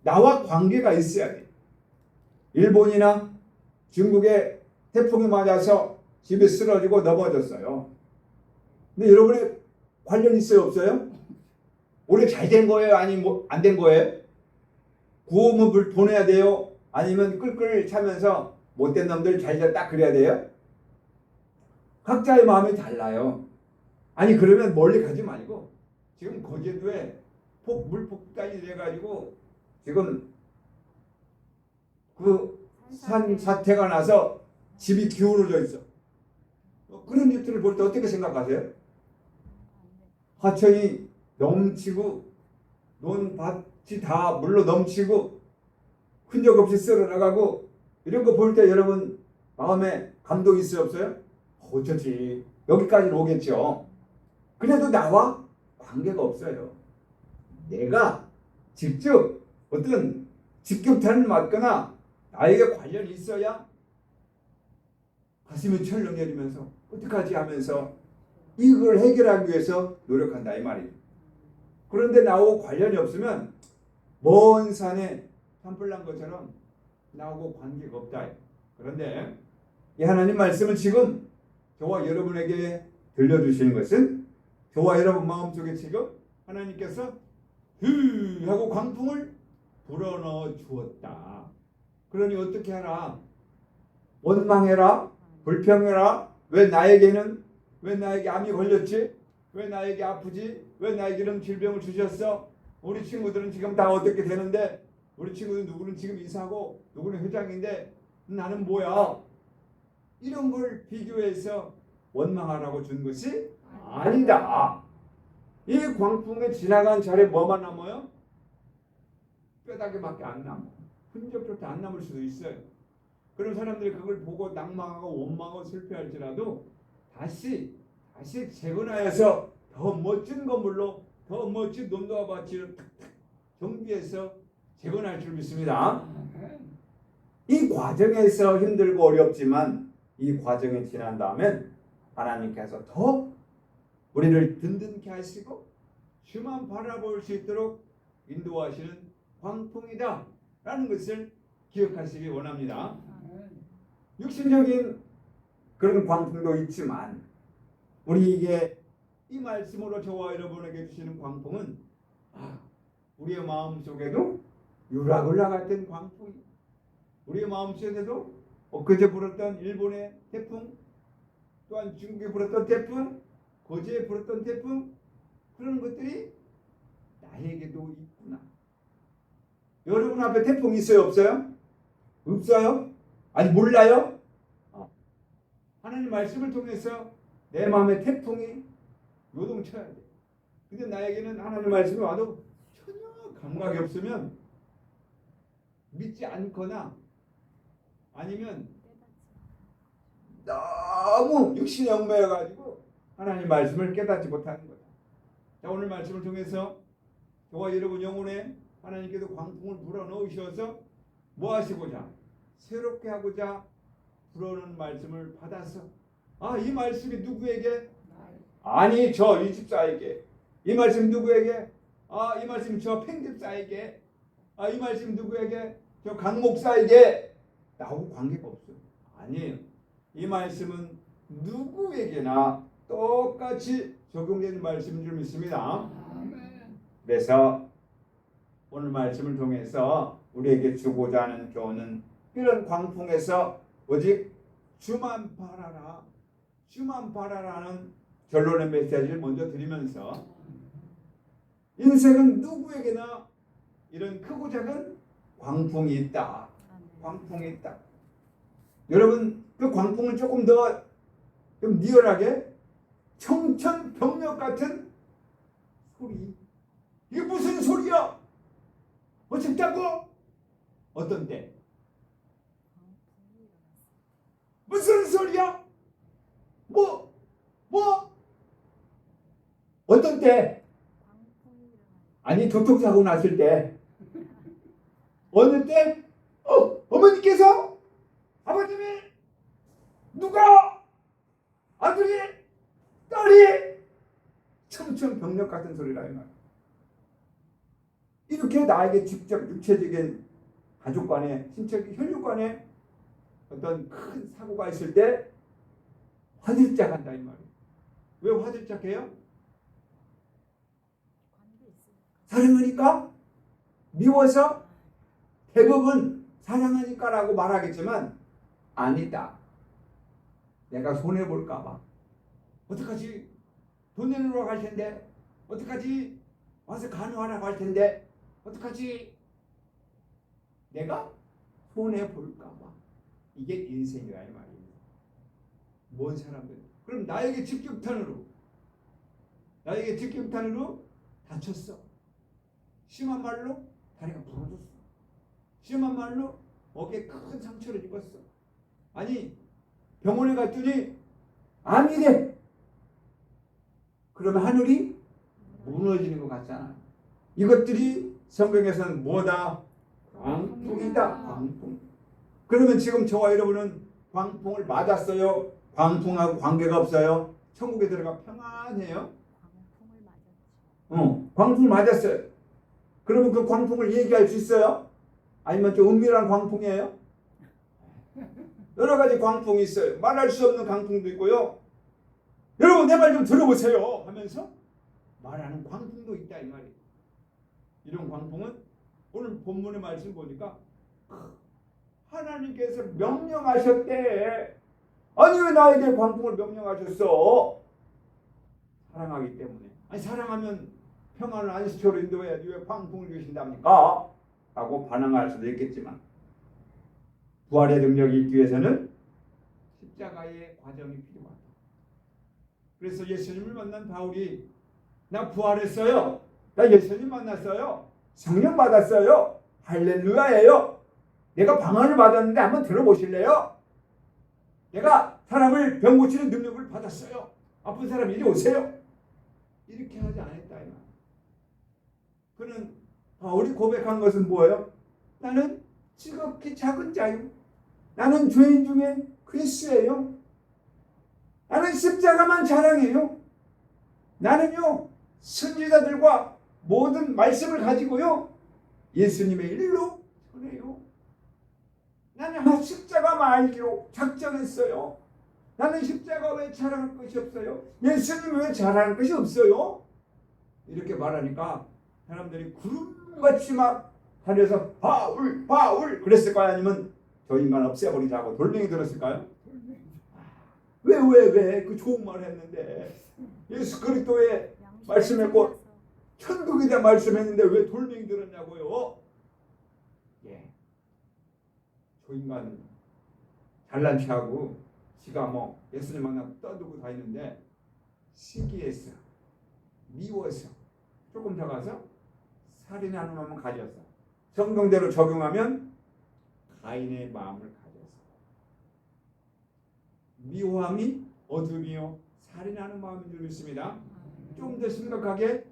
나와 관계가 있어야 돼. 일본이나 중국에 태풍이 맞아서 집이 쓰러지고 넘어졌어요. 근데 여러분의 관련 있어요, 없어요? 원래 잘 된 거예요? 아니면 뭐 안 된 거예요? 구호문을 보내야 돼요? 아니면 끌끌 차면서 못된 놈들 잘 됐다 그래야 돼요? 각자의 마음이 달라요. 아니 그러면 멀리 가지 말고 지금 거제도에 물폭탄이 돼가지고 지금 그 산 사태가 나서 집이 기울어져 있어. 그런 뉴스를 볼 때 어떻게 생각하세요? 하천이 넘치고 논밭이 다 물로 넘치고 흔적 없이 쓸어 나가고 이런 거 볼 때 여러분 마음에 감동이 있어요, 없어요? 어쩌지 여기까지는 오겠죠. 그래도 나와 관계가 없어요. 내가 직접 어떤 직격탄을 맞거나 나에게 관련이 있어야 가슴이 철렁해지면서 어떡하지 하면서 이걸 해결하기 위해서 노력한다 이 말이에요. 그런데 나하고 관련이 없으면 먼 산에 산불 난 것처럼 나하고 관계가 없다. 그런데 이 하나님 말씀을 지금 저와 여러분에게 들려주시는 것은 저와 여러분 마음속에 지금 하나님께서 흐 하고 광풍을 불어넣어 주었다. 그러니 어떻게 하라? 원망해라? 불평해라? 왜 나에게 암이 걸렸지? 왜 나에게 아프지? 왜 나에게 이런 질병을 주셨어? 우리 친구들은 지금 다 어떻게 되는데 우리 친구들 누구는 지금 이사하고 누구는 회장인데 나는 뭐야? 이런 걸 비교해서 원망하라고 준 것이 아니다. 이 광풍에 지나간 자리에 뭐만 남아요? 뼈다귀밖에 안 남아. 흔적조차 안 남을 수도 있어요. 그런 사람들이 그걸 보고 낭망하고 원망하고 슬퍼할지라도 다시 재건하여서 더 멋진 건물로 더 멋진 논도와 밭을 정비해서 재건할 줄 믿습니다. 이 과정에서 힘들고 어렵지만 이 과정이 지난 다음엔 하나님께서 더 우리를 든든케 하시고 주만 바라볼 수 있도록 인도하시는 광풍이다 라는 것을 기억하시기 원합니다. 육신적인 그런 광풍도 있지만 우리에게 이 말씀으로 저와 여러분에게 주시는 광풍은 우리의 마음속에도 유라굴라 같은 광풍이 우리의 마음속에도 엊그제 불었던 일본의 태풍 또한 중국에 불었던 태풍 거제에 불었던 태풍 그런 것들이 나에게도 있구나. 여러분 앞에 태풍이 있어요 없어요? 없어요? 아니 몰라요? 하나님 말씀을 통해서 내 마음에 태풍이 요동쳐야 돼. 근데 나에게는 하나님 말씀이 와도 전혀 감각이 없으면 믿지 않거나 아니면 너무 육신에 얽매여가지고 하나님 말씀을 깨닫지 못하는 거다. 자, 오늘 말씀을 통해서 저와 여러분 영혼에 하나님께서 광풍을 불어넣으셔서 뭐 하시고자 새롭게 하고자 불어넣은 말씀을 받아서 이 말씀이 누구에게? 아니 저 이 집사에게. 이 말씀 누구에게? 이 말씀 저 팽집사에게. 이 말씀 누구에게? 저 강목사에게. 나하고 관계가 없어요. 아니에요. 이 말씀은 누구에게나 똑같이 적용되는 말씀인 줄 믿습니다. 그래서 오늘 말씀을 통해서 우리에게 주고자 하는 교훈은 이런 광풍에서 오직 주만 바라라, 주만 바라라는 결론의 메시지를 먼저 드리면서 인생은 누구에게나 이런 크고 작은 광풍이 있다. 광풍이 있다. 여러분 그 광풍을 조금 더 좀 리얼하게 청천벽력 같은 소리. 이게 무슨 소리야? 어쨌다고? 어떤 때? 무슨 소리야? 뭐? 어떤 때? 아니 교통사고 났을 때. 어느 때? 어머니께서? 아버님이? 누가? 아들이? 딸이? 청천벽력 같은 소리라 이 말. 이렇게 나에게 직접 육체적인 가족 간에 신체적 혈육 간에 어떤 큰 사고가 있을 때 화들짝 한다 이 말이에요. 왜 화들짝 해요? 사랑하니까? 미워서? 대부분 사랑하니까라고 말하겠지만 아니다. 내가 손해볼까 봐. 어떡하지? 돈 내놓으러 갈 텐데. 어떡하지? 와서 간호하라고 할 텐데. 어떡하지? 내가 손해볼까 봐. 이게 인생이라 이 말이에요. 뭔 사람들. 그럼 나에게 직격탄으로 다쳤어. 심한 말로 다리가 부러졌어. 심한 말로 어깨에 큰 상처를 입었어. 아니 병원에 갔더니 암이래. 그러면 하늘이 무너지는 것 같잖아. 이것들이 성경에서는 뭐다? 광풍이다. 광풍. 그러면 지금 저와 여러분은 광풍을 맞았어요? 광풍하고 관계가 없어요? 천국에 들어가 평안해요? 광풍을 맞았어요. 그러면 그 광풍을 얘기할 수 있어요? 아니면 좀 은밀한 광풍이에요? 여러 가지 광풍이 있어요. 말할 수 없는 광풍도 있고요. 여러분 내 말 좀 들어보세요 하면서 말하는 광풍도 있다 이 말이에요. 이런 광풍은 오늘 본문의 말씀 보니까 하나님께서 명령하셨대. 아니 왜 나에게 광풍을 명령하셨어? 사랑하기 때문에. 아니 사랑하면 평안을 안식처로 인도해야지 왜 광풍을 주신답니까? 라고 반항할 수도 있겠지만 부활의 능력이 있기 위해서는 십자가의 과정이 필요하다. 그래서 예수님을 만난 바울이 나 부활했어요. 나 예수님 만났어요. 성령 받았어요. 할렐루야예요. 내가 방언을 받았는데 한번 들어보실래요? 내가 사람을 병 고치는 능력을 받았어요. 아픈 사람 이리 오세요. 이렇게 하지 않았다. 그는 바울이 고백한 것은 뭐예요? 나는 지극히 작은 자요. 나는 죄인 중에 그리스예요. 나는 십자가만 자랑해요. 나는요 선지자들과 모든 말씀을 가지고요 예수님의 일로 전해요. 나는 십자가만 알기로 작정했어요. 나는 십자가 왜 자랑할 것이 없어요? 예수님 왜 자랑할 것이 없어요? 이렇게 말하니까 사람들이 구름같이 막 하늘에서 바울 바울 그랬을까요? 아니면 저 인간 없애버리자고 돌멩이 들었을까요? 왜 그 좋은 말 했는데 예수 그리스도의 말씀했고 천국에 대한 말씀했는데 왜 돌멩이 들었냐고요? 예, 저 인간 잘난 체하고 지가 뭐 예수님 만나 떠들고 다니는데 시기해서 미워서 조금 더 가서 살인하는 마음을 가졌어. 성경대로 적용하면 가인의 마음을 가졌어. 미워함이 어둠이요 살인하는 마음인 줄 믿습니다. 좀 더 심각하게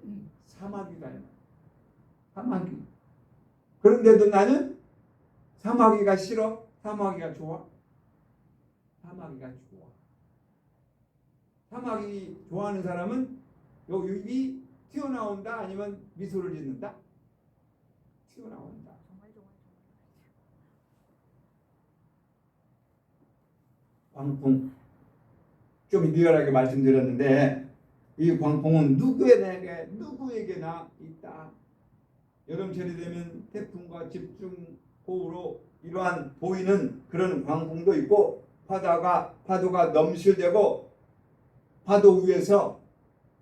사마귀다. 사마귀. 그런데도 나는 사마귀가 싫어? 사마귀가 좋아? 사마귀가 좋아. 사마귀 좋아하는 사람은 요 입이 튀어나온다 아니면 미소를 짓는다? 튀어나온다. 광풍 좀 리얼하게 말씀드렸는데 이 광풍은 누구에게나 있다. 여름철이 되면 태풍과 집중호우로 이러한 보이는 그런 광풍도 있고 파도가 넘실대고 파도 위에서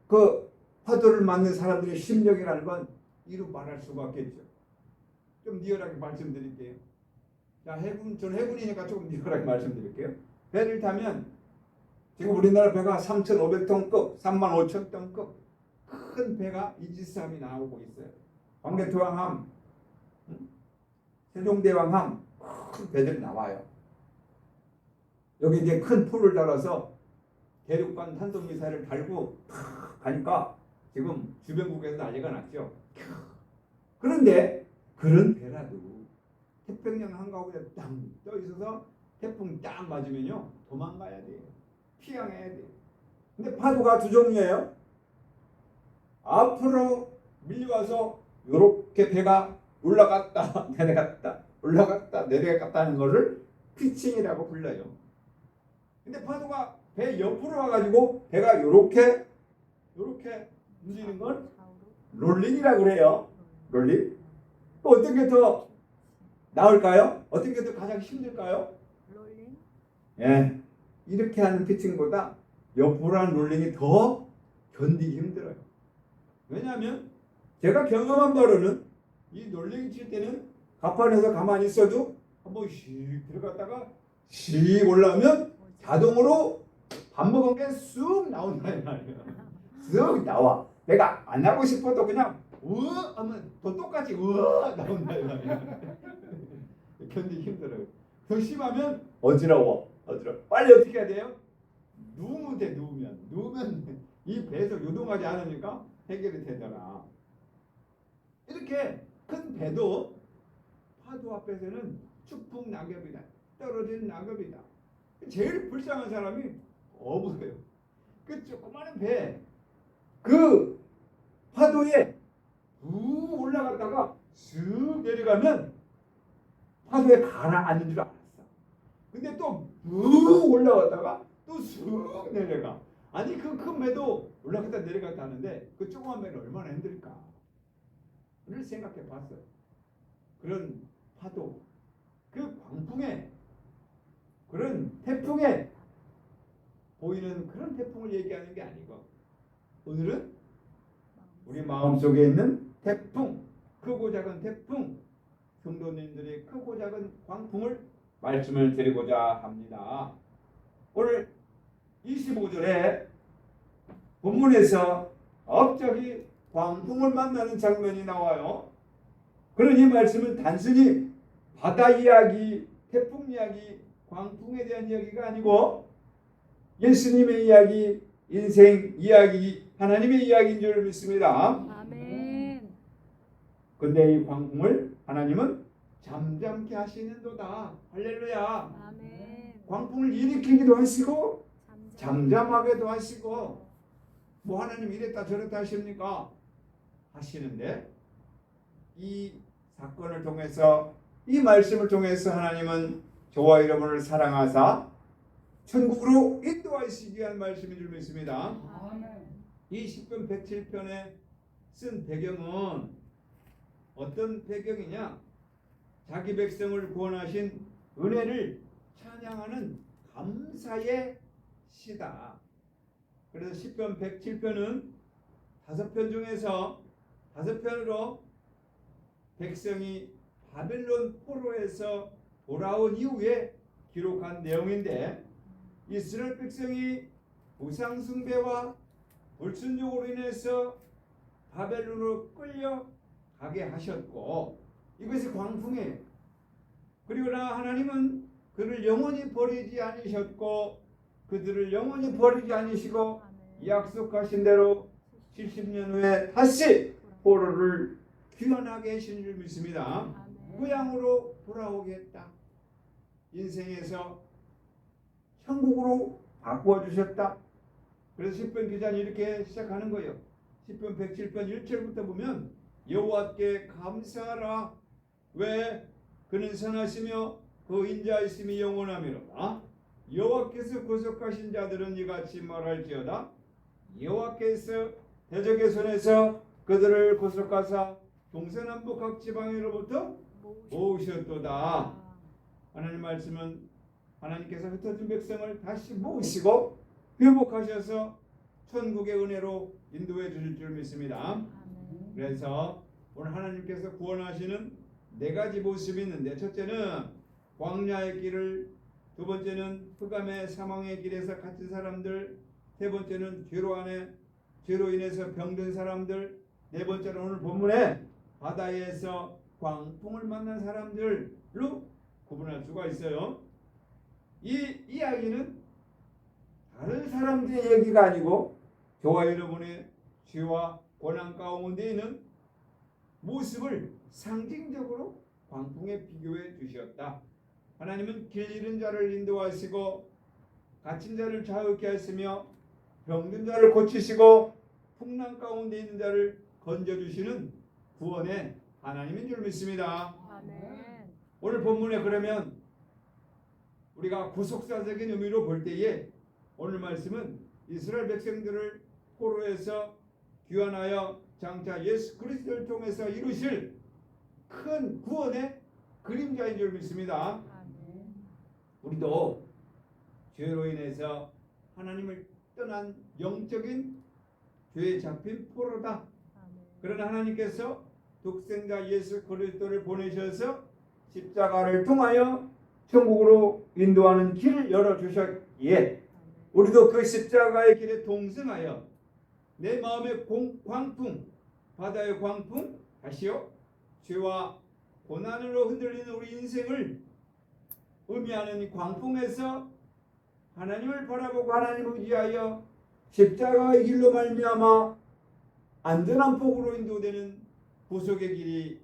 그 파도를 맞는 사람들의 심령이라는 건 이루 말할 수가 없겠죠. 좀 리얼하게 말씀드릴게요. 자, 저는 해군이니까 조금 리얼하게 말씀드릴게요. 배를 타면 지금 우리나라 배가 3,500톤급, 35,000톤급 큰 배가 이지스함이 나오고 있어요. 광개토항함, 세종대왕함 큰 배들이 나와요. 여기 이제 큰 풀을 달아서 대륙간 탄도미사일을 달고 가니까 지금 주변국에서 난리가 났죠. 그런데 그런 배라도 태평양 한가운데 땅 떠 있어서 태풍 딱 맞으면요 도망가야 돼요. 피항해야 돼요. 근데 파도가 두 종류예요. 앞으로 밀려와서 이렇게 배가 올라갔다 내려갔다 올라갔다 내려갔다 하는 것을 피칭이라고 불러요. 근데 파도가 배 옆으로 와가지고 배가 이렇게 움직이는 건 롤링이라고 그래요. 롤링. 또 어떤 게 더 나을까요? 어떤 게 더 가장 힘들까요? 롤링? 예, 이렇게 하는 피칭보다 옆으로 하는 롤링이 더 견디기 힘들어요. 왜냐하면 제가 경험한 바로는 이 롤링 칠 때는 갑판에서 가만히 있어도 한번 씩 들어갔다가 씩 올라오면 자동으로 밥 먹은 게 쑥 나온다 이 말이에요. 쑥 나와. 내가 안 하고 싶어도 그냥 우와 하면 또 똑같이 우와 나온다 이 말이에요. 견디기 힘들어요. 더 심하면 어지러워. 빨리 어떻게 해야 돼요? 누우면 돼. 누우면 이 배에서 요동하지 않으니까 해결이 되더라. 이렇게 큰 배도 파도 앞에서는 추풍 낙엽이다. 떨어진 낙엽이다. 제일 불쌍한 사람이 어부예요. 그 조그마한 배, 그 파도에 쭉 올라갔다가 쓱 내려가면 파도에 가라앉는 줄 알았어. 근데 또 쭉 올라갔다가 또 쑥 내려가. 아니 그 큰 배도 올라갔다 내려갔다 하는데 그 조그만 배는 얼마나 힘들까? 를 생각해 봤어요. 그런 파도, 그 광풍에, 그런 태풍에 보이는 그런 태풍을 얘기하는 게 아니고 오늘은 우리 마음속에 있는 태풍, 크고 작은 태풍, 성도님들의 크고 작은 광풍을 말씀을 드리고자 합니다. 오늘 25절에 본문에서 갑자기 광풍을 만나는 장면이 나와요. 그러니 말씀은 단순히 바다 이야기, 태풍 이야기, 광풍에 대한 이야기가 아니고 예수님의 이야기, 인생 이야기, 하나님의 이야기인 줄 믿습니다. 아멘. 근데 이 광풍을 하나님은 잠잠케 하시는도다. 할렐루야. 아멘. 광풍을 일으키기도 하시고 잠잠하게도 하시고 뭐 하나님 이랬다 저랬다 하십니까? 하시는데 이 사건을 통해서 이 말씀을 통해서 하나님은 저와 여러분을 사랑하사 천국으로 인도하시기 위한 말씀인 줄 믿습니다. 이 10편 107편에 쓴 배경은 어떤 배경이냐? 자기 백성을 구원하신 은혜를 찬양하는 감사의 시다. 그래서 10편 107편은 5편 중에서 5편으로 백성이 바벨론 포로에서 돌아온 이후에 기록한 내용인데 이스라엘 백성이 우상 숭배와 불순종으로 인해서 바벨론으로 끌려가게 하셨고 이것이 광풍이에요. 그러나 하나님은 그를 영원히 버리지 않으셨고 그들을 영원히 버리지 않으시고 약속하신 대로 70년 후에 다시 포로를 귀환하게 하신 줄 믿습니다. 고향으로 돌아오게 했다. 인생에서 천국으로 바꾸어 주셨다. 그래서 10편 기자는 이렇게 시작하는 거예요. 10편 107편 1절부터 보면 여호와께 감사하라. 왜? 그는 선하시며 그 인자하심이 영원하미로다. 여호와께서 구속하신 자들은 이같이 말할지어다. 여호와께서 대적의 손에서 그들을 구속하사 동서남북 각 지방으로부터 모으셨도다. 하나님 말씀은 하나님께서 흩어진 백성을 다시 모으시고 회복하셔서 천국의 은혜로 인도해 주실 줄 믿습니다. 그래서 오늘 하나님께서 구원하시는 4가지 모습이 있는데 첫째는 광야의 길을, 두 번째는 흑암의 사망의 길에서 갇힌 사람들, 세 번째는 죄로 인해서 병든 사람들, 네 번째는 오늘 본문에 바다에서 광풍을 만난 사람들로 구분할 수가 있어요. 이 이야기는 다른 사람들의 얘기가 아니고 저와 여러분의 죄와 고난 가운데 있는 모습을 상징적으로 광풍에 비교해 주셨다. 하나님은 길 잃은 자를 인도하시고 갇힌 자를 자유케 하시며 병든 자를 고치시고 풍랑 가운데 있는 자를 건져주시는 구원의 하나님인 줄 믿습니다. 아멘. 오늘 본문에 그러면 우리가 구속사적인 의미로 볼 때에 오늘 말씀은 이스라엘 백성들을 포로에서 귀환하여 장차 예수 그리스도를 통해서 이루실 큰 구원의 그림자인 줄 믿습니다. 아멘. 우리도 죄로 인해서 하나님을 떠난 영적인 죄에 잡힌 포로다. 아멘. 그러나 하나님께서 독생자 예수 그리스도를 보내셔서 십자가를 통하여 천국으로 인도하는 길을 열어주셨기에 우리도 그 십자가의 길에 동승하여 내 마음의 광풍, 바다의 광풍, 다시요 죄와 고난으로 흔들리는 우리 인생을 의미하는 이 광풍에서 하나님을 바라보고 하나님을 의지하여 십자가의 길로 말미암아 안전한 폭으로 인도되는 구속의 길이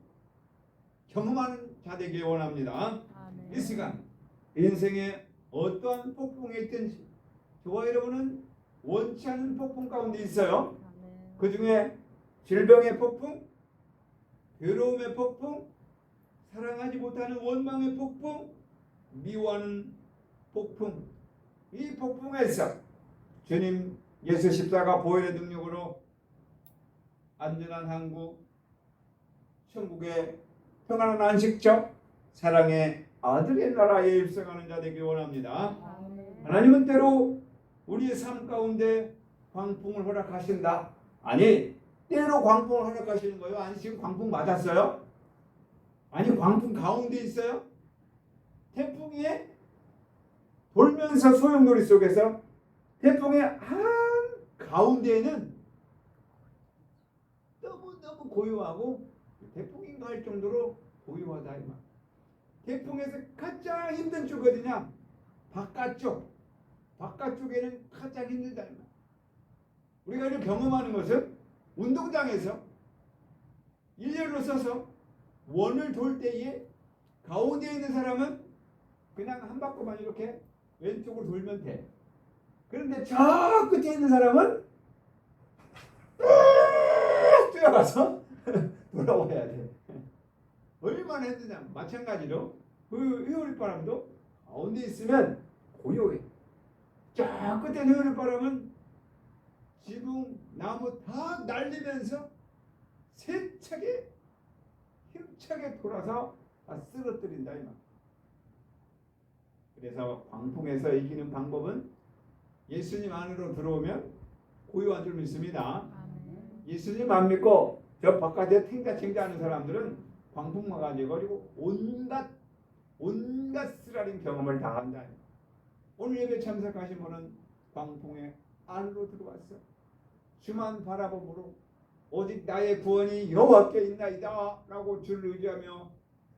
경험하는 자 되길 원합니다. 아멘. 이 시간 인생에 어떠한 폭풍이 있든지 저와 여러분은 원치 않는 폭풍 가운데 있어요. 아멘. 그 중에 질병의 폭풍, 괴로움의 폭풍, 사랑하지 못하는 원망의 폭풍, 미워하는 폭풍, 이 폭풍에서 주님 예수 십자가 보혈의 능력으로 안전한 항구, 천국의 평안한 안식처, 사랑의 아들의 나라에 입성하는 자 되길 원합니다. 아멘. 하나님은 때로 우리의 삶 가운데 광풍을 허락하신다. 아니, 때로 광풍을 허락하시는 거예요. 아니, 지금 광풍 맞았어요? 아니, 광풍 가운데 있어요? 태풍이 돌면서 소용돌이 속에서 태풍의 한 가운데에는 너무너무 고요하고 태풍인가 할 정도로 고요하다 이 말. 태풍에서 가장 힘든 쪽 어디냐? 바깥쪽에는 가장 힘들다 이 말. 우리가 이를 경험하는 것은 운동장에서 일렬로 서서 원을 돌 때에 가운데 있는 사람은 그냥 한 바퀴만 이렇게 왼쪽으로 돌면 돼. 그런데 저 끝에 있는 사람은 쭉 뛰어가서 돌아와야 돼. 얼마나 힘드냐. 마찬가지로 그 회오리바람도 가운데 있으면 고요해. 저 끝에 회오리바람은 지붕, 나무 다 날리면서 세차게 힘차게 돌아서 다 쓰러뜨린다 이 말. 그래서 광풍에서 이기는 방법은 예수님 안으로 들어오면 고요한 줄 믿습니다. 아멘. 예수님 안 믿고 저 바깥에 탱자탱자하는 사람들은 광풍 맞아가지고 온갖 쓰라린 경험을 다 한다. 오늘 예배 참석하신 분은 광풍의 안으로 들어왔어. 주만 바라봄으로 오직 나의 구원이 여호와께 있나이다 라고 주를 의지하며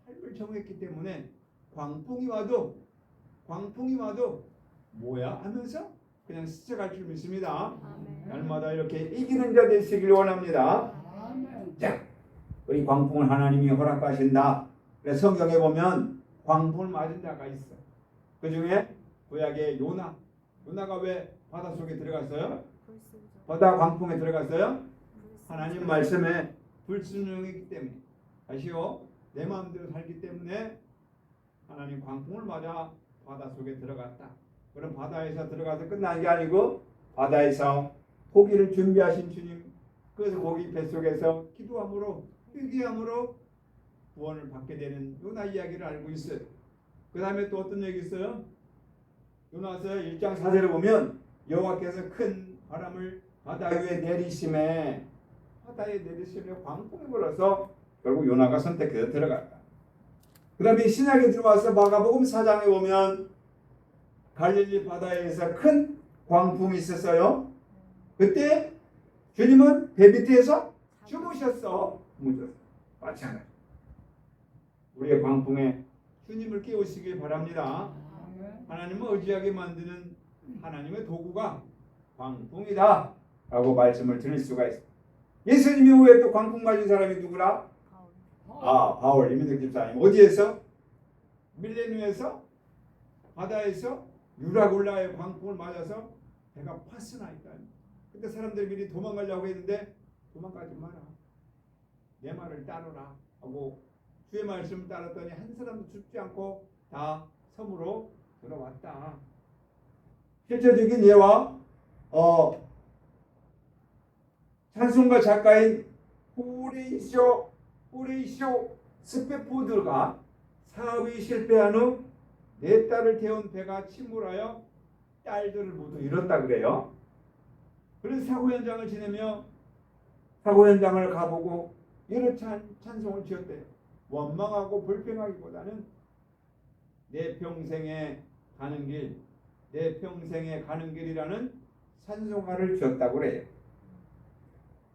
삶을 정했기 때문에 광풍이 와도 뭐야 하면서 그냥 스쳐갈 줄 믿습니다. 아멘. 날마다 이렇게 이기는 자 되시길 원합니다. 자, 우리 광풍을 하나님이 허락하신다. 그래서 성경에 보면 광풍을 맞은 자가 있어. 그 중에 구약의 요나가 왜 바닷속에 들어갔어요? 불순종. 바다 광풍에 들어갔어요? 불순종. 하나님 말씀에 불순종이기 때문에, 다시요 내 마음대로 살기 때문에 하나님 광풍을 맞아 바다 속에 들어갔다. 그럼 바다에서 들어가서 끝난 게 아니고 바다에서 고기를 준비하신 주님, 그래서 고기 뱃속에서 기도함으로 회개함으로 구원을 받게 되는 요나 이야기를 알고 있어요. 그 다음에 또 어떤 얘기 있어요? 요나서 1장 4절에 보면 여호와께서 큰 바람을 바다 위에 내리심에 바다에 내리심에 광풍이 불어서 결국 요나가 선택해서 들어갔다. 그 다음에 신약에 들어와서 마가복음 4장에 보면 갈릴리 바다에서 큰 광풍이 있었어요. 그때 주님은 배 밑에서 주무셨어. 마찬가지. 우리의 광풍에 주님을 깨우시길 바랍니다. 하나님을 의지하게 만드는 하나님의 도구가 광풍이다 라고 말씀을 드릴 수가 있습니다. 예수님이 후에 또 광풍 맞은 사람이 누구라? 바울. 바울 이민석 집사님. 어디에서? 밀레누에서 바다에서 유라굴라의 광풍을 맞아서 배가 파스나 있다. 그때 사람들이 미리 도망가려고 했는데 도망가지 마라. 내 말을 따르라 하고 주의 말씀을 따랐더니 한 사람도 죽지 않고 다 섬으로 들어왔다. 실제적인 예와 찬송가 작가인 호레이쇼 스페포드가 사업이 실패한 후 네 딸을 태운 배가 침몰하여 딸들을 모두 잃었다 그래요. 그래서 사고 현장을 지내며 사고 현장을 가보고 여러 찬송을 지었대요. 원망하고 불평하기보다는 내 평생에 가는 길, 내 평생에 가는 길이라는 찬송가를 지었다고 그래요.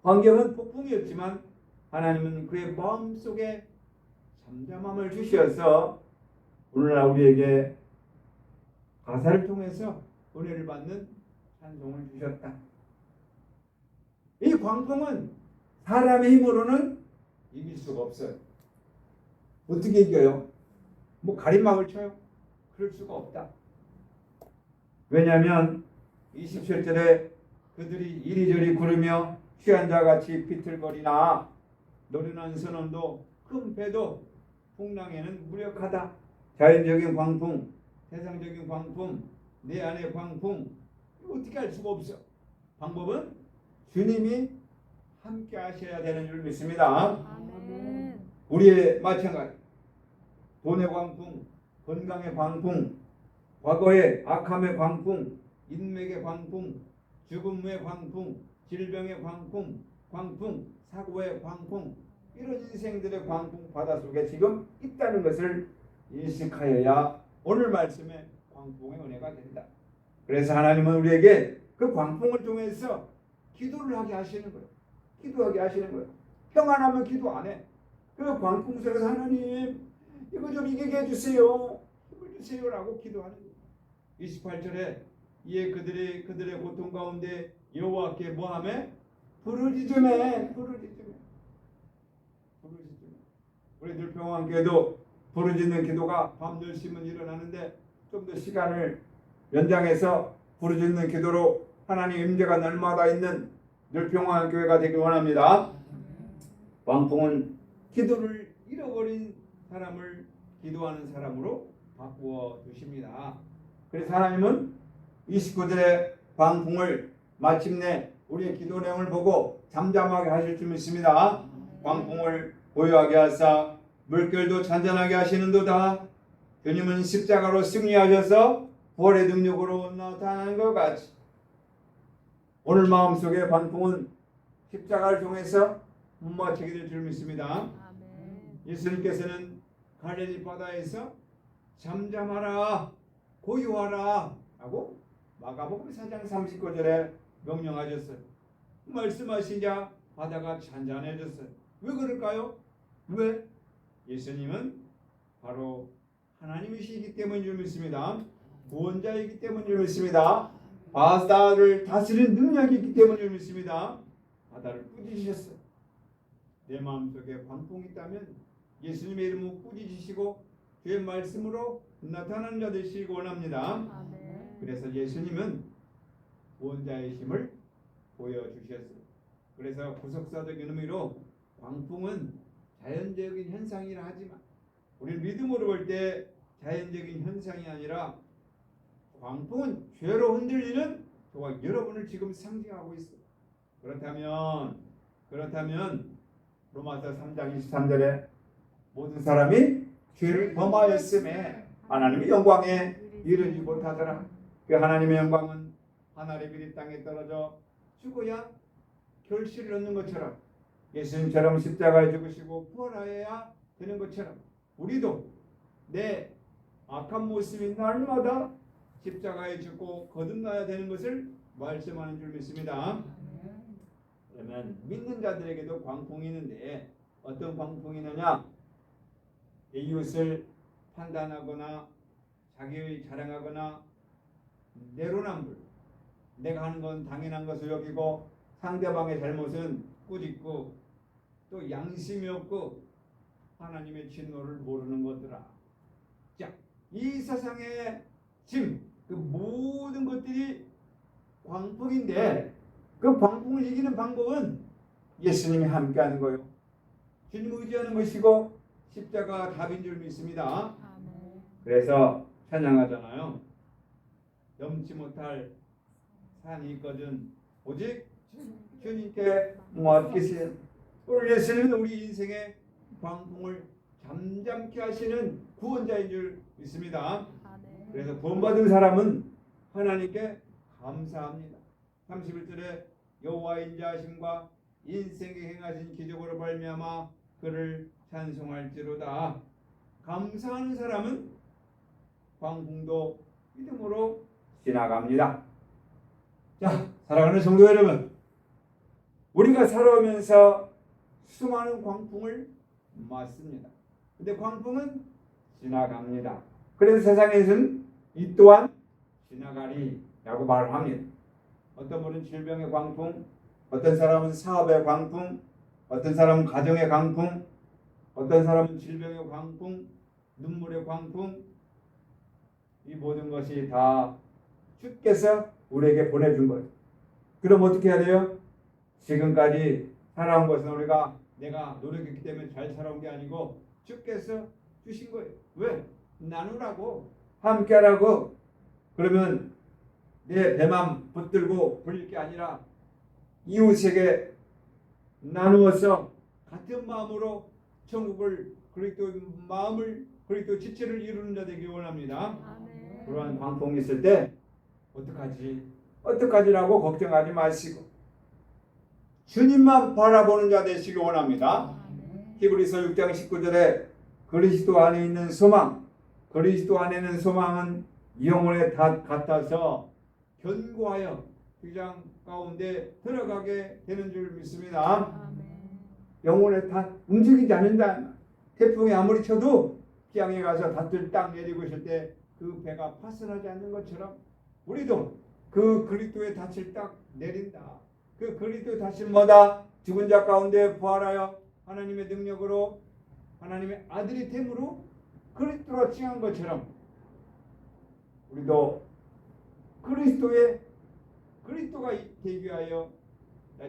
환경은 폭풍이었지만 하나님은 그의 마음속에 잠잠함을 주셔서 오늘날 우리에게 가사를 통해서 은혜를 받는 찬송을 주셨다. 이 광풍은 사람의 힘으로는 이길 수가 없어요. 어떻게 이겨요? 뭐 가림막을 쳐요? 그럴 수가 없다. 왜냐하면 27절에 그들이 이리저리 구르며 취한 자같이 비틀거리나 노련한 선원도 큰 배도 풍랑에는 무력하다. 자연적인 광풍, 세상적인 광풍, 내 안의 광풍, 이거 어떻게 할 수가 없어. 방법은 주님이 함께 하셔야 되는 줄 믿습니다. 아멘. 우리의 마찬가지. 돈의 광풍, 건강의 광풍, 과거의 악함의 광풍, 인맥의 광풍, 죽음의 광풍, 질병의 광풍, 사고의 광풍, 이런 인생들의 광풍 바다 속에 지금 있다는 것을 인식하여야 오늘 말씀의 광풍의 은혜가 된다. 그래서 하나님은 우리에게 그 광풍을 통해서 기도를 하게 하시는 거예요. 기도하게 하시는 거예요. 평안하면 기도 안 해. 그 광풍 속에서 하나님 이거 좀 이기게 해주세요. 힘을 주세요라고 기도하는 거예요. 28절에 이에 그들의 고통 가운데 여호와께 뭐하매? 부르짖으매. 우리 늘평안교회도 부르짖는 기도가 밤 10시면 일어나는데 좀 더 시간을 연장해서 부르짖는 기도로 하나님 임재가 날마다 있는 늘평안교회가 되길 원합니다. 광풍은 기도를 잃어버린 사람을 기도하는 사람으로 바꾸어 주십니다. 그래서 하나님은 29절의 광풍을 마침내 우리의 기도 내용을 보고 잠잠하게 하실 줄 믿습니다. 광풍을 고요하게 하사 물결도 잔잔하게 하시는도다. 주님은 십자가로 승리하셔서 부활의 능력으로 나타나는 것 같이 오늘 마음속의 광풍은 십자가를 통해서 무마치게 될 줄 믿습니다. 아멘. 예수님께서는 갈릴리 바다에서 잠잠하라 고요하라 하고 마가복음 4장 39절에 명령하셨어요. 말씀하시자 바다가 잔잔해졌어요. 왜 그럴까요? 왜? 예수님은 바로 하나님이시기 때문인 줄 믿습니다. 구원자이기 때문인 줄 믿습니다. 바다를 다스리는 능력이 있기 때문인 줄 믿습니다. 바다를 꾸짖으셨어요. 내 마음속에 광풍이 있다면 예수님의 이름으로 꾸짖으시고 주의 말씀으로 나타나는 자 되시기 원합니다. 아멘. 그래서 예수님은 구원자의 힘을 보여주셨어요. 그래서 구속사적인 의미로 광풍은 자연적인 현상이라 하지만 우리 믿음으로 볼 때 자연적인 현상이 아니라 광풍은 죄로 흔들리는 저와 여러분을 지금 상징하고 있어요. 그렇다면 로마서 3장 23절에 모든 사람이 죄를 범하였음에 하나님의 영광에 이르지 못하더라. 그 하나님의 영광은 하늘의 빛이 땅에 떨어져 죽어야 결실을 얻는 것처럼 예수님처럼 십자가에 죽으시고 부활하여야 되는 것처럼 우리도 내 악한 모습이 날마다 십자가에 죽고 거듭나야 되는 것을 말씀하는 줄 믿습니다. 그러면 믿는 자들에게도 광풍이 있는데 어떤 광풍이 있느냐? 이웃을 판단하거나 자기의 자랑하거나 내로남불, 내가 하는 건 당연한 것을 여기고 상대방의 잘못은 꾸짖고 또 양심이 없고 하나님의 진노를 모르는 것들아. 자, 이 세상의 짐, 그 모든 것들이 광풍인데 그 광풍을 이기는 방법은 예수님이 함께하는 거예요. 주님 의지하는 것이고 십자가 답인 줄 믿습니다. 아멘. 그래서 찬양하잖아요. 넘지 못할 산이 있거든 오직 주님께 맡기세요. 우리 예수님은 우리 인생의 광풍을 잠잠케 하시는 구원자인 줄 믿습니다. 아멘. 그래서 구원받은 사람은 하나님께 감사합니다. 31절에 여호와의 인자하심과 인생에 행하신 기적으로 말미암아 그를 찬송할지로다. 감사하는 사람은 광풍도 믿음으로 지나갑니다. 자, 사랑하는 성도 여러분, 우리가 살아오면서 수많은 광풍을 맞습니다. 근데 광풍은 지나갑니다. 그래서 세상에서는 이 또한 지나가리라고 말을 합니다. 어떤 분은 질병의 광풍, 어떤 사람은 사업의 광풍, 어떤 사람은 가정의 광풍, 어떤 사람은 질병의 광풍, 눈물의 광풍, 이 모든 것이 다 주께서 우리에게 보내준 거예요. 그럼 어떻게 해야 돼요? 지금까지 살아온 것은 우리가 내가 노력했기 때문에 잘 살아온 게 아니고 주께서 주신 거예요. 왜? 나누라고, 함께하라고. 그러면 내 배만 붙들고 불릴 게 아니라 이웃에게 나누어서 같은 마음으로 천국을 그리스도의 마음을 그리스도 지체를 이루는 자 되기 원합니다. 아멘. 그러한 광풍이 있을 때 어떡하지라고 걱정하지 마시고 주님만 바라보는 자 되시기 원합니다. 아멘. 히브리서 6장 19절에 그리스도 안에 있는 소망, 그리스도 안에 있는 소망은 영혼의 닷 같아서 견고하여 휘장 가운데 들어가게 되는 줄 믿습니다. 아멘. 영혼의 닷 움직이지 않는다. 태풍이 아무리 쳐도 기양에 가서 닷을 딱 내리고 있을 때 그 배가 파손하지 않는 것처럼 우리도 그 그리스도의 닷을 딱 내린다. 그 그리스도의 닷은 뭐다? 죽은 자 가운데 부활하여 하나님의 능력으로 하나님의 아들이 됨으로 그리스도로 칭한 것처럼 우리도 그리스도가 되기 위하여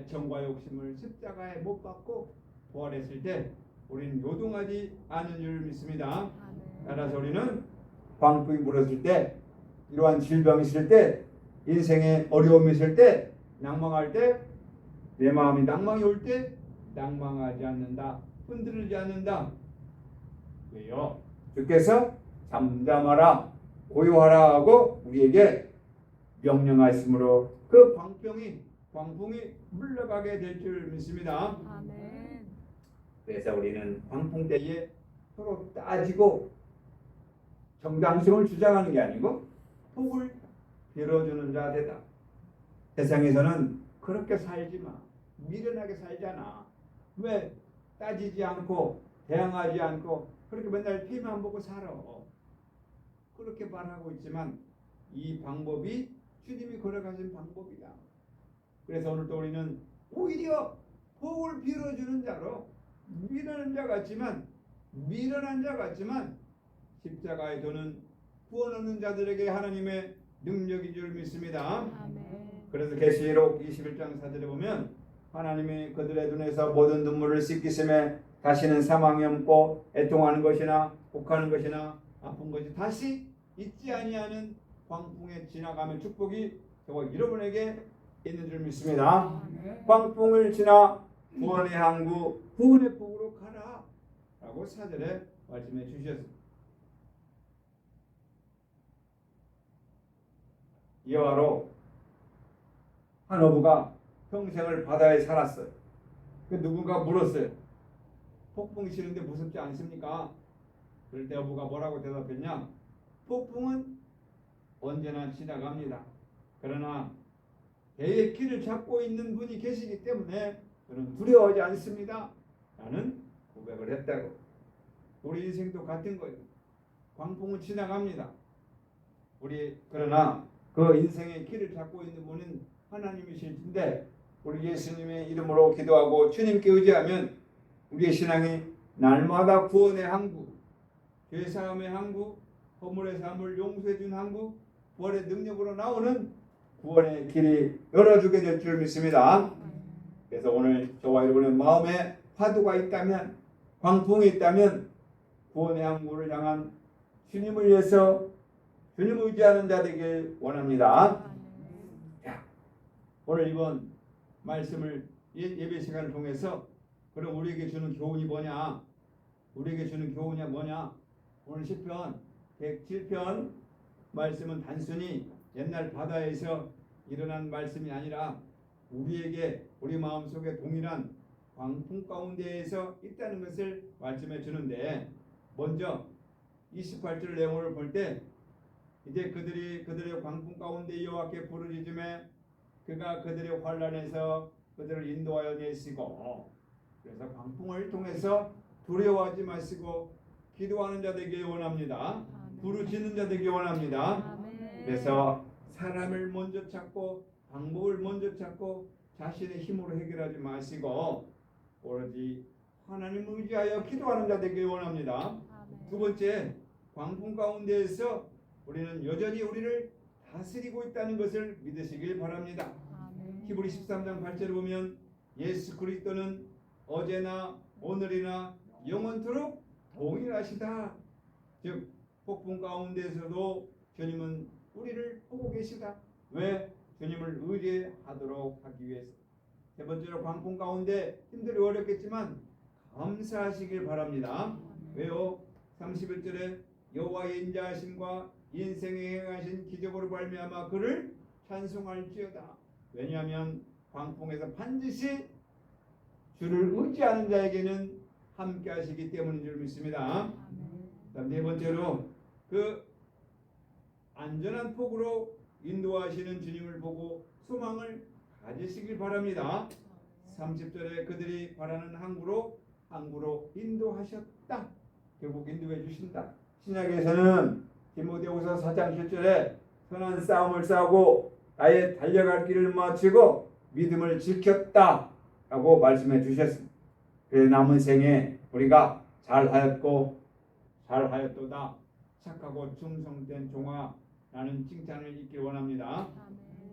정과 욕심을 십자가에 못 박고 부활했을 때 우리는 요동하지 않은 줄 믿습니다. 아멘. 따라서 우리는 광풍이 불었을 때, 이러한 질병이 있을 때, 인생에 어려움이 있을 때, 낭망할 때, 내 마음이 낭망이 올 때 낭망하지 않는다, 흔들리지 않는다. 왜요? 주께서 잠잠하라, 고요하라 하고 우리에게 명령하였으므로 그 광풍이 물러가게 될 줄 믿습니다. 아멘. 그래서 우리는 광풍 때에 서로 따지고 정당성을 주장하는 게 아니고 복을 빌어주는 자 되다. 세상에서는 그렇게 살지 마. 미련하게 살잖아. 왜? 따지지 않고 대항하지 않고 그렇게 맨날 피만 보고 살아. 그렇게 말하고 있지만 이 방법이 주님이 걸어가신 방법이다. 그래서 오늘도 우리는 오히려 복을 빌어주는 자로 미련한 자 같지만 십자가에 도는 구원 얻는 자들에게 하나님의 능력인 줄 믿습니다. 아멘. 그래서 계시록 21장 4절에 보면 하나님이 그들의 눈에서 모든 눈물을 씻기심에 다시는 사망이 없고 애통하는 것이나 혹하는 것이나 아픈 것이 다시 있지 아니하는 광풍에 지나가면 축복이 저와 여러분에게 있는 줄 믿습니다. 아멘. 광풍을 지나 구원의 항구 구원의 복으로 가라 라고 4절에 말씀해 주셨습니다. 이와로 한 어부가 평생을 바다에 살았어요. 누군가 물었어요. 폭풍이 치는데 무섭지 않습니까? 그럴 때 어부가 뭐라고 대답했냐? 폭풍은 언제나 지나갑니다. 그러나 배의 키를 잡고 있는 분이 계시기 때문에 저는 두려워하지 않습니다. 라는 고백을 했다고. 우리 인생도 같은 거예요. 광풍은 지나갑니다. 그러나 그 인생의 길을 잡고 있는 분은 하나님이실 텐데 우리 예수님의 이름으로 기도하고 주님께 의지하면 우리의 신앙이 날마다 구원의 항구, 죄사함의 항구, 허물의 삶을 용서해 준 항구, 부활의 능력으로 나오는 구원의 길이 열어주게 될 줄 믿습니다. 그래서 오늘 저와 여러분의 마음에 파도가 있다면 광풍이 있다면 구원의 항구를 향한 주님을 위해서 주님을 의지하는 자 되길 원합니다. 자, 오늘 이번 말씀을 예배 시간을 통해서 그럼 우리에게 주는 교훈이 뭐냐? 우리에게 주는 교훈이 뭐냐? 오늘 시편 107편 말씀은 단순히 옛날 바다에서 일어난 말씀이 아니라 우리에게 우리 마음속에 동일한 광풍 가운데에서 있다는 것을 말씀해 주는데, 먼저 28절 내용을 볼 때 이제 그들의 광풍 가운데 여호와께 부르짖음에 그가 그들의 환난에서 그들을 인도하여 내시고, 그래서 광풍을 통해서 두려워하지 마시고 기도하는 자 되길 원합니다. 부르짖는 자 되길 원합니다. 그래서 사람을 먼저 찾고 방법을 먼저 찾고 자신의 힘으로 해결하지 마시고 오로지 하나님을 의지하여 기도하는 자 되길 원합니다. 두 번째, 광풍 가운데에서 우리는 여전히 우리를 다스리고 있다는 것을 믿으시길 바랍니다. 히브리 13장 8절을 보면 예수 그리스도는 어제나 오늘이나 영원토록 동일하시다. 즉 폭풍 가운데에서도 주님은 우리를 보고 계시다. 왜? 주님을 의지하도록 하기 위해서. 세 번째로, 광풍 가운데 힘들고 어렵겠지만 감사하시길 바랍니다. 왜요? 31절에 여호와의 인자하심과 인생에 행하신 기적으로 말미암아 그를 찬송할지어다. 왜냐하면 광풍에서 반드시 주를 의지하는 자에게는 함께 하시기 때문인 줄 믿습니다. 네 번째로, 그 안전한 폭으로 인도하시는 주님을 보고 소망을 가지시길 바랍니다. 30절에 그들이 바라는 항구로 인도하셨다. 결국 인도해 주신다. 신약에서는 디모데후서 4장 7절에 선한 싸움을 싸우고 나의 달려갈 길을 마치고 믿음을 지켰다 라고 말씀해 주셨습니다. 그래서 남은 생에 우리가 잘하였도다, 착하고 충성된 종아, 라는 칭찬을 잊길 원합니다.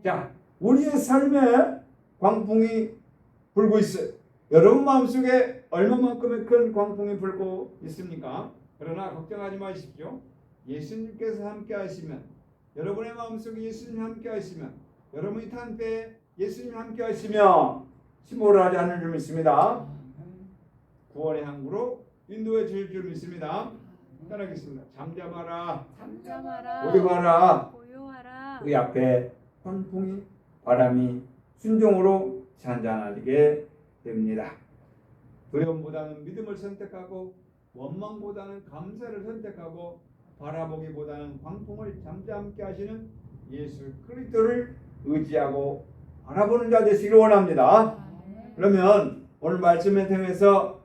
자, 우리의 삶에 광풍이 불고 있어요. 여러분 마음속에 얼마만큼의 큰 광풍이 불고 있습니까? 그러나 걱정하지 마십시오. 예수님께서 함께 하시면, 여러분의 마음속에 예수님 함께 하시면, 여러분이 탄 배에 예수님 함께 하시면 침몰하지 않을 줄 믿습니다. 구원의 항구로 인도해 줄 줄 믿습니다. 따라하겠습니다. 잠잠하라. 고요하라. 우리 앞에 광풍이 바람이 순종으로 잔잔하게 됩니다. 두려움보다는 믿음을 선택하고 원망보다는 감사를 선택하고 바라보기보다는 광풍을 잠잠케 하시는 예수 그리스도를 의지하고 바라보는 자 되시길 원합니다. 그러면 오늘 말씀을 통해서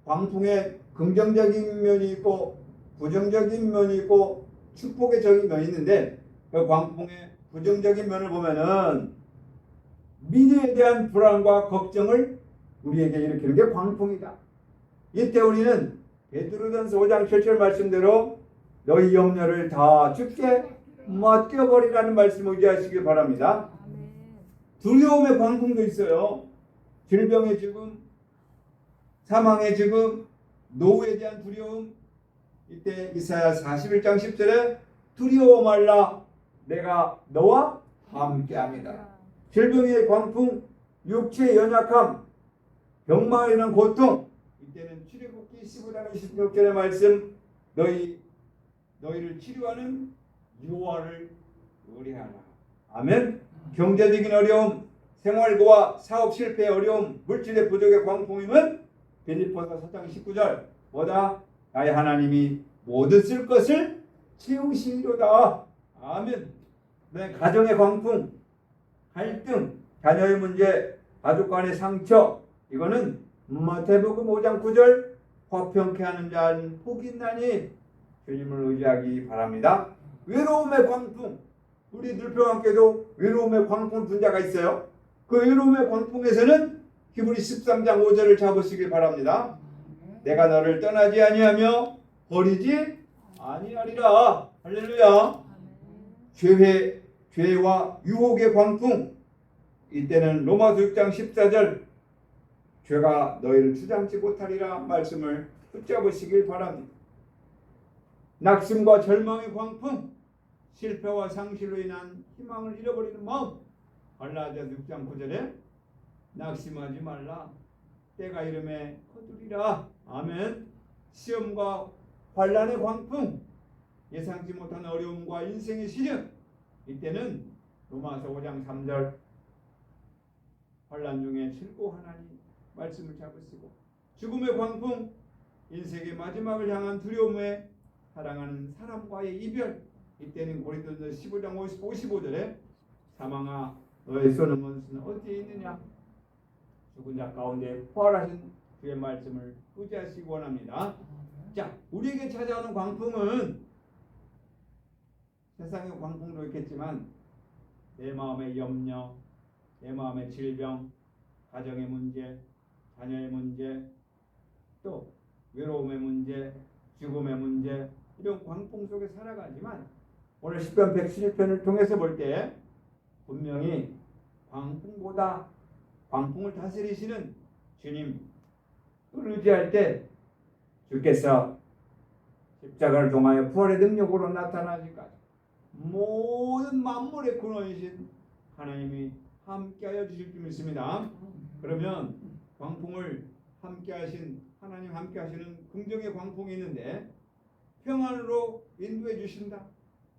광풍에 긍정적인 면이 있고 부정적인 면이 있고 축복의 적인 면이 있는데, 그 광풍의 부정적인 면을 보면은 미래에 대한 불안과 걱정을 우리에게 일으키는 게 광풍이다. 이때 우리는 베드로전서 5장 7절 말씀대로 너희 염려를 다 주께 맡겨버리라는 말씀을 의지하시길 바랍니다. 두려움의 광풍도 있어요. 질병의 죽음, 사망의 죽음, 노후에 대한 두려움. 이때 이사야 41장 10절에 두려워 말라, 내가 너와 함께합니다. 질병의 광풍, 육체의 연약함, 병마에 인한 고통. 이때는 출애굽기 15장 26절의 말씀, 너희를 치료하는 여호와를 의뢰하라. 아멘. 경제적인 어려움, 생활고와 사업 실패의 어려움, 물질의 부족의 광풍임은 빌립보서 4장 19절, 뭐다? 나의 하나님이 모든 쓸 것을 채우시리로다. 아멘. 네, 가정의 광풍, 갈등, 자녀의 문제, 가족 간의 상처, 이거는 마태복음 5장 9절, 화평케 하는 자는 복이 있나니 주님을 의지하기 바랍니다. 외로움의 광풍, 우리 늘평함께도 외로움의 광풍 분자가 있어요. 그 외로움의 광풍에서는 히브리 13장 5절을 잡으시길 바랍니다. 내가 너를 떠나지 아니하며 버리지 아니하리라. 할렐루야. 죄와 유혹의 광풍. 이때는 로마서 6장 14절, 죄가 너희를 주장치 못하리라 말씀을 붙잡으시길 바랍니다. 낙심과 절망의 광풍, 실패와 상실로 인한 희망을 잃어버리는 마음. 갈라디아서 6장 9절에 낙심하지 말라. 때가 이름에 거두리라. 아멘. 시험과 환난의 광풍, 예상치 못한 어려움과 인생의 시련. 이때는 로마서 5장 3절 환난 중에 즐거워하나니 말씀을 잡으시고, 죽음의 광풍, 인생의 마지막을 향한 두려움에 사랑하는 사람과의 이별. 이때는 고린도서 15장 55절에 사망아 너의 쏘는 원수는 어디에 있느냐. 죽은 자 가운데 부활하신 주의 말씀을 의지하시기 원합니다. 자, 우리에게 찾아오는 광풍은 세상의 광풍도 있겠지만 내 마음의 염려, 내 마음의 질병, 가정의 문제, 자녀의 문제, 또 외로움의 문제, 죽음의 문제, 이런 광풍 속에 살아가지만 오늘 10편 111편을 통해서 볼 때 분명히 광풍보다 광풍을 다스리시는 주님을 의지할 때 주께서 십자가를 통하여 부활의 능력으로 나타나시까지 모든 만물의 근원이신 하나님이 함께하여 주실 줄 믿습니다. 그러면 광풍을 함께하신 하나님 함께하시는 긍정의 광풍이 있는데 평안으로 인도해 주신다.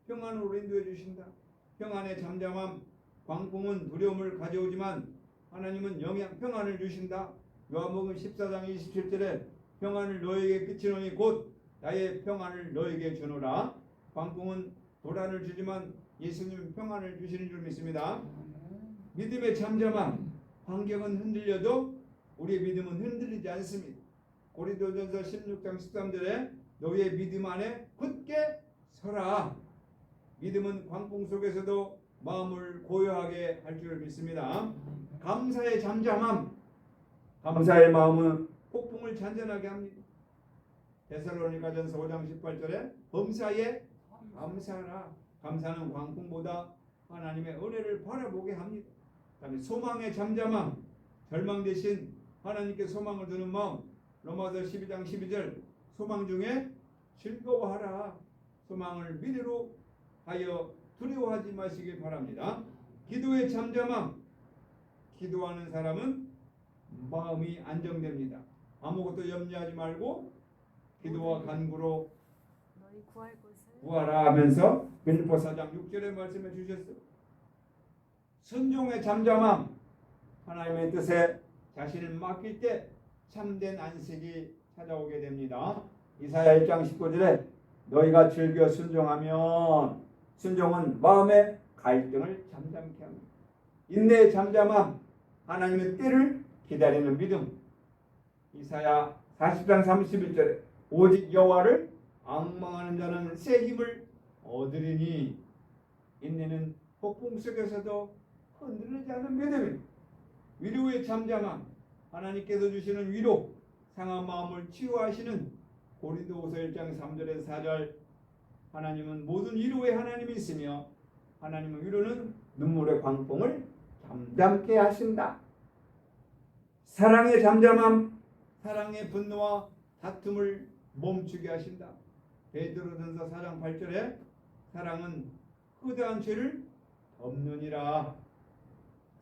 평안으로 인도해 주신다. 평안의 잠잠함, 광풍은 두려움을 가져오지만 하나님은 평안을 주신다. 요한복음 14장 27절에 평안을 너에게 끼치노니 곧 나의 평안을 너에게 주노라. 광풍은 도란을 주지만 예수님은 평안을 주시는 줄 믿습니다. 믿음의 잠잠함, 환경은 흔들려도 우리의 믿음은 흔들리지 않습니다. 고린도전서 16장 13절에 너희의 믿음 안에 굳게 서라. 믿음은 광풍 속에서도 마음을 고요하게 할 줄 믿습니다. 감사의 잠잠함, 감사의 마음은 폭풍을 잔잔하게 합니다. 데살로니가전서 5장 18절에 범사에 감사하라. 감사는 광풍보다 하나님의 은혜를 바라보게 합니다. 그다음에 소망의 잠잠함, 절망 대신 하나님께 소망을 두는 마음. 로마서 12장 12절 소망 중에 즐거워하라. 소망을 미래로 하여 두려워하지 마시길 바랍니다. 기도의 잠잠함, 기도하는 사람은 마음이 안정됩니다. 아무것도 염려하지 말고 기도와 간구로 너희 구할 것을 구하라 하면서 빌립보 4장 6절에 말씀해 주셨어요. 순종의 잠잠함, 하나님의 뜻에 자신을 맡길 때 참된 안식이 찾아오게 됩니다. 이사야 1장 19절에 너희가 즐겨 순종하면, 순종은 마음의 갈등을 잠잠케 합니다. 인내의 잠잠함, 하나님의 때를 기다리는 믿음. 이사야 40장 31절에 오직 여호와를 앙망하는 자는 새 힘을 얻으리니. 인내는 폭풍 속에서도 흔들리지 않는 믿음입니다. 위로의 잠잠함, 하나님께서 주시는 위로, 상한 마음을 치유하시는 고린도후서 1장 3절에서 4절. 하나님은 모든 위로의 하나님이 있으며 하나님의 위로는 눈물의 광풍을 잠잠케 하신다. 사랑의 잠잠함, 사랑의 분노와 다툼을 멈추게 하신다. 베드로전서 4장 8절에 사랑은 거대한 죄를 덮느니라.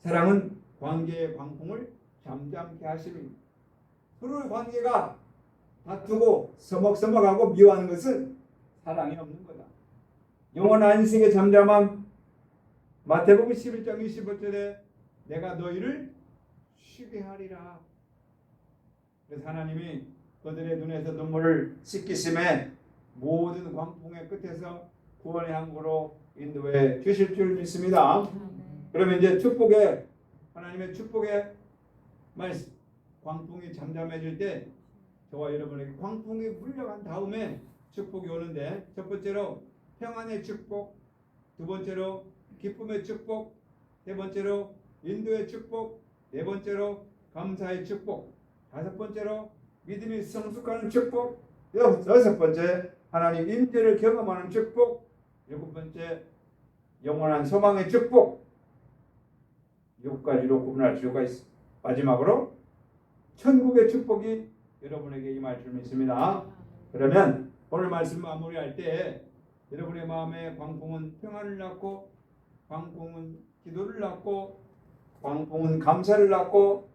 사랑은 관계의 광풍을 잠잠케 하시니. 서로의 관계가 다투고 서먹서먹하고 미워하는 것은 사랑이 없는 거다. 영원한 안식의 잠잠함, 마태복음 11장 25절에 내가 너희를 쉬게 하리라. 그래서 하나님이 그들의 눈에서 눈물을 씻기심에 모든 광풍의 끝에서 구원의 항구로 인도해 주실 줄 믿습니다. 그러면 이제 축복의, 하나님의 축복의 말씀, 광풍이 잠잠해질 때 저와 여러분에게 광풍이 물려간 다음에 축복이 오는데, 첫 번째로 평안의 축복, 두 번째로 기쁨의 축복, 세 번째로 인도의 축복, 네 번째로 감사의 축복, 다섯 번째로 믿음이 성숙하는 축복, 여섯 번째 하나님 임재를 경험하는 축복, 일곱 번째 영원한 소망의 축복. 6가지로 구분할 수가 있습니다. 마지막으로 천국의 축복이 여러분에게 임할 줄 믿습니다. 그러면 오늘 말씀 마무리할 때 여러분의 마음에 광풍은 평안을 낳고, 광풍은 기도를 낳고, 광풍은 감사를 낳고,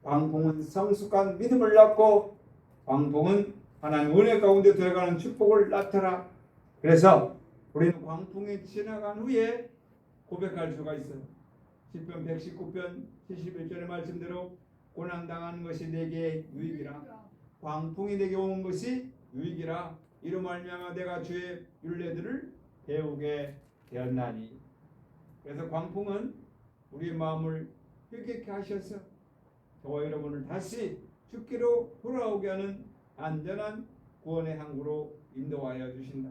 광풍은 성숙한 믿음을 낳고, 광풍은 하나님 은혜 가운데 들어가는 축복을 낳더라. 그래서 우리는 광풍이 지나간 후에 고백할 수가 있어요. 시편 119편 71절의 말씀대로 고난당한 것이 내게 유익이라, 광풍이 내게 온 것이 유익이라, 이로 말미암아 내가 주의 율례들을 배우게 되었나니. 그래서 광풍은 우리의 마음을 회개케 하셔서 저와 여러분을 다시 주께로 돌아오게 하는 안전한 구원의 항구로 인도하여 주신다.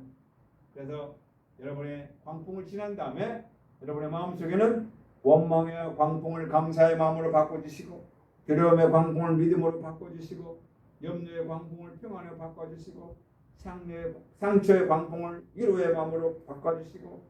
그래서 여러분의 광풍을 지난 다음에 여러분의 마음속에는 원망의 광풍을 감사의 마음으로 바꿔주시고, 두려움의 광풍을 믿음으로 바꿔주시고, 염려의 광풍을 평안으로 바꿔주시고, 상처의 광풍을 위로의 마음으로 바꿔주시고,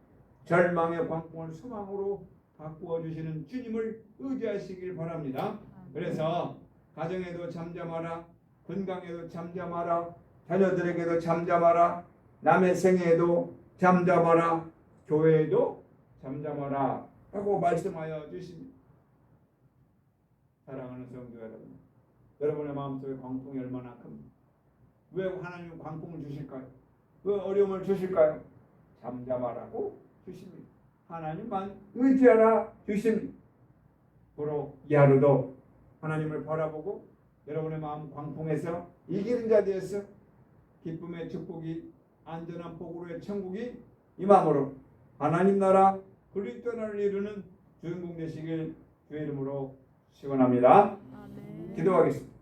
절망의 광풍을 소망으로 바꾸어주시는 주님을 의지하시길 바랍니다. 그래서 가정에도 잠잠하라, 건강에도 잠잠하라, 자녀들에게도 잠잠하라, 남의 생애에도 잠잠하라, 교회에도 잠잠하라 하고 말씀하여 주십니다. 사랑하는 성도 여러분, 여러분의 마음속에 광풍이 얼마나 큽니까? 왜 하나님은 광풍을 주실까요? 왜 어려움을 주실까요? 잠잠하라고 주십니다. 하나님만 의지하라 주십니다. 그로 이 하루도 하나님을 바라보고 여러분의 마음 광풍에서 이기는 자 되어서 기쁨의 축복이, 안전한 복으로의 천국이 임함으로 하나님 나라 그리스도 나라를 이루는 주인공 되시길 주의 이름으로 축원합니다. 아멘. 기도하겠습니다.